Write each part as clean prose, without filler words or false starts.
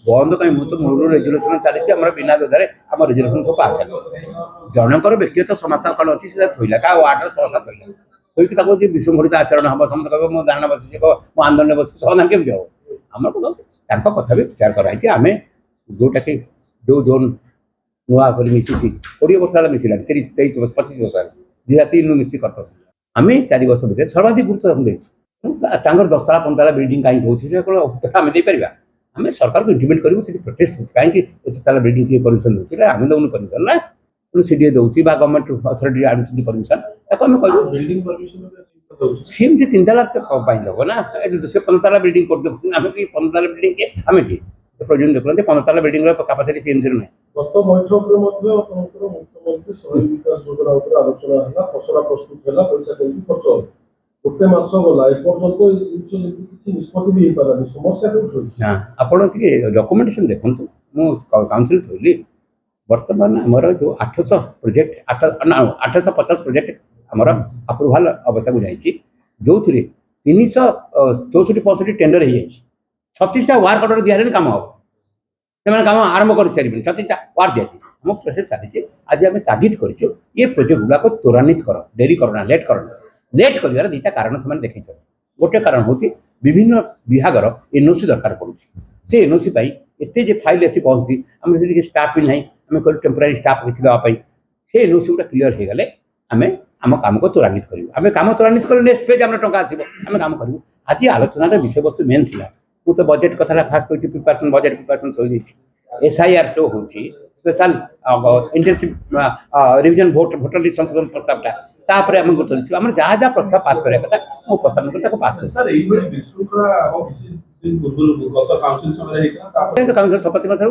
बंद कहीं मुझे तो मूल रेजुलेसन चली आम बिना द्वारा आम रेजुलेसन सब पास है जनकर व्यक्तिगत समस्या कौन अच्छी से थोला क्या वार्डर समस्या थोला थोड़ी विषमूढ़ आचरण हम समस्त कह मो दाना बस मो आंदोलन बस समाधान केमी हम आम कथा भी विचार कराई आम जोटा कि जो जोन नुआ कर मिसी 20 वर्ष मिसला 30 23 वर्ष 25 वर्ष 2003 मिसी कर्पस आम 4 वर्ष भितर सर्वाधिक गुरुत्व 10 तला 15 तला बिल्डिंग कहीं होती आम देपर आम सरकार को इंटिमेट करूँ प्रोटेस्ट हो कहीं एत तला बिल्डिंग किए परमिशन दूसरे आम दौन परमिशन ना सीडीए दूसरी गवर्नमेंट अथॉरिटी आनुच्च परमिशन आम कहूँ सेमती 3 तला दब ना से 15 तला बिल्डिंग कर देते आम 15 तला बिल्डिंग के आम कि प्रेजेंट देखते 15 तला बिल्डिंग कैपेसिटी सीएमसी ना गत बैठक मुख्यमंत्री शहरी विकास योजना आलोचना है खसड़ा प्रस्तुत है पैसा केमती खर्च हो गोटे मास गला एपर्यंत निष्पत्ति भी समस्या आप डॉक्यूमेंटेशन देखो मुझे काउंसिल थी बर्तमान आमर जो 800 प्रोजेक्ट 850 प्रोजेक्ट आमर अप्रूवाल अवस्था को जाइए जो थे 364 टेंडर हो जाए 36टा वार्क ऑर्डर दिया काम हम से काम आरंभ कर सारे 36टा वार्ड दिया आम प्रोसेस चली आज आम तागिद कर ये प्रोजेक्ट गुड़ाक त्वरान्वित कर डेरी करना लेट कर दुईटा कारण से देखते गोटे कारण हूँ विभिन्न विभाग एनओसी दरकार पड़े एनओसी एत फाइल आसी पहुँची आम स्टाफ भी ना आम कह टेम्पोरारी स्टाफ किसी देवाई से एनओसी गुटा क्लीयर हो गले आम आम कम को त्वरान्वित करूँ आम कम त्वरान्वित कले नेक्स्ट पेज आम टाँग आसो आम कम करूँ आज आलोचनार विषय वस्तु मेन थी मुझे बजेट कथा फास्ट कर प्रिपेरेसन बजेट प्रिपेरेसन सही एसआईआर जो हो special intensive revision voter list संशोधन प्रस्तावटा तापर आम गुरुत्व आम जहाँ जहाँ प्रस्ताव पास करा कथा मो प्रस्ताव कर पास काउंसिल शपथ मास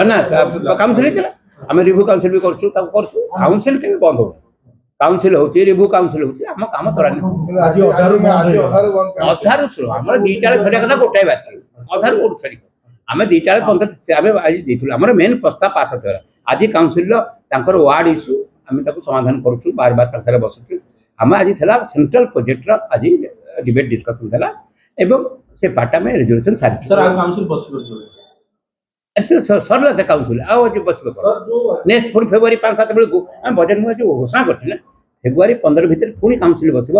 ना काउंसिल आम रिव्यू काउंसिल भी करूँ काउंसिल के बंद हो काउंसिल हो रिव्यू काउंसिल होम कम अधार शुण आम 2टा सरिया कथा गोटाए बात अधार कौन सर आम 2टा 15 आम आज देखें आम मेन प्रस्ताव पास होता आज काउंसिल वार्ड इश्यू आम समाधान करूँ बार बार सारे बसुचु आम आज था सेंट्रल प्रोजेक्टर आज डिबेट डिस्कसन था एवं से पार्ट आम रेजुलेसन सारी सरला था काउंसिल आज बस नेक्स्ट पुणी फेब्रुआरी 5-7 बेलू आम बजेट में जो घोषणा कर फेब्रुआरी 15 भितर पुणी काउंसिल बस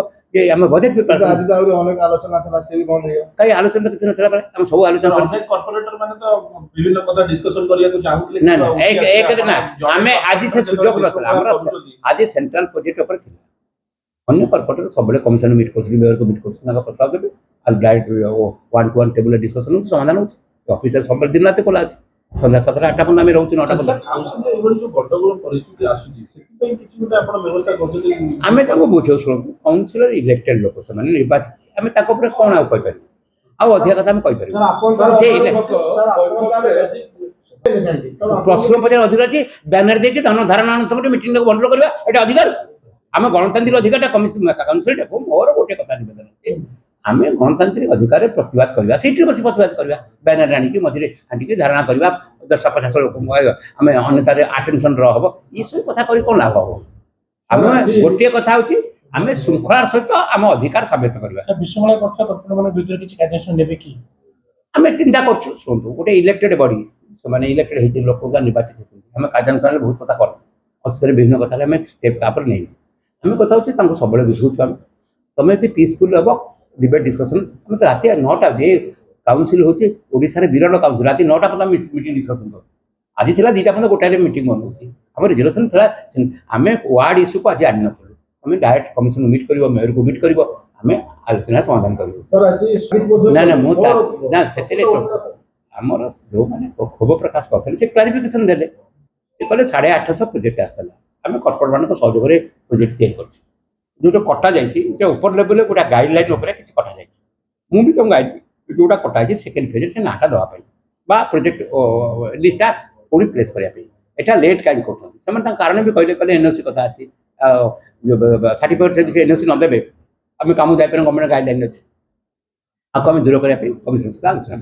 आम बजेट पेपर आलोचना कहीं आलोचना किसी ना आम सब आलोचना ना आम आज से सुजोग ना आज सेंट्रल प्रोजेक्ट अन्य कॉर्पोरेटर सब कमिशन मीट कर मेयर को मीट कर प्रस्ताव देवे आज डायरेक्ट 1-to-1 टेबुल डिस्कसन हो समाधान हो ऑफिस सब दिन रात खोला अच्छे सन्ध्या 7टा 8टा पर्यंत आम रोचे 9टा आम बुझे शुणु काउंसिलर इलेक्टेड लोक से निर्वाचित आम कौन आपर अधिक कथा आम प्रश्न पचार अधिकार अच्छी बैनर देखिए धारणा अनुसार मीटिंग बंडल करवा ये अधिकार आम गणतांत्रिक अधिकार काउंसिल मोर गोटे कथा निवेदन आम गणतांत्रिक अधिकार प्रतिवाद करवा सीट बस प्रतिवाद करवा बैनर आनिकी मझे हांटी धारणा करवा 10-50 लोक आम अन्यतार आटेनसन रह ये सब कथा कर कौन लाभ हम आम गोटे कथा हूँ आम श्रृंखलार सहित आम अधिकार सब्यस्त आम चिंता करूँ शुणु गोटे इलेक्टेड बॉडी से इलेक्टेड होती लोक निर्वाचित होती आम कार्यानुष्ठान बहुत कथा कर अच्छे विभिन्न कथा आम स्टेप तापर नहीं आम कथा हूँ सब बुझाऊँ आम तुम ये पीसफुल हम डिबेट डिस्कसन आम तो राति 9टा जे काउंसिल हूँ ओडिशा विरल काउंसिल राति 9टा पर्यटन मीटिंग डिस्कसन कर आज थी 2टा पर्यटन गोटाए मीटिंग बंद होती आम रेजुलेसन था आम वार्ड इश्यू को आज आनी ना आम डायरेक्ट कमिशन मीट कर मेयर को मीट कर आम आलोचना समाधान कर ना ना से आमर जो मैंने क्षोभ प्रकाश करते से क्लारिफिकेशन देले से कहले 850 प्रोजेक्ट आसला आम कॉर्पोरेट मान सहयोग प्रोजेक्ट तैयारी जो कटा जाइए ऊपर लेवल गोटे गाइडलाइन किसी कटा जाए मुझे तुम गाइड जोटा कटा सेकेंड फेज से नाटा देवाई प्रोजेक्ट लिस्टा पुणी प्लेस करने लेट कहीं कर कारण भी कहले एनओसी कथा अच्छी सर्टिफिकेट से एनओसी नदेवे आम कम जापर गवर्नमेंट गाइडलाइन अच्छे आपको आम दूर करने कमिशन आलोचना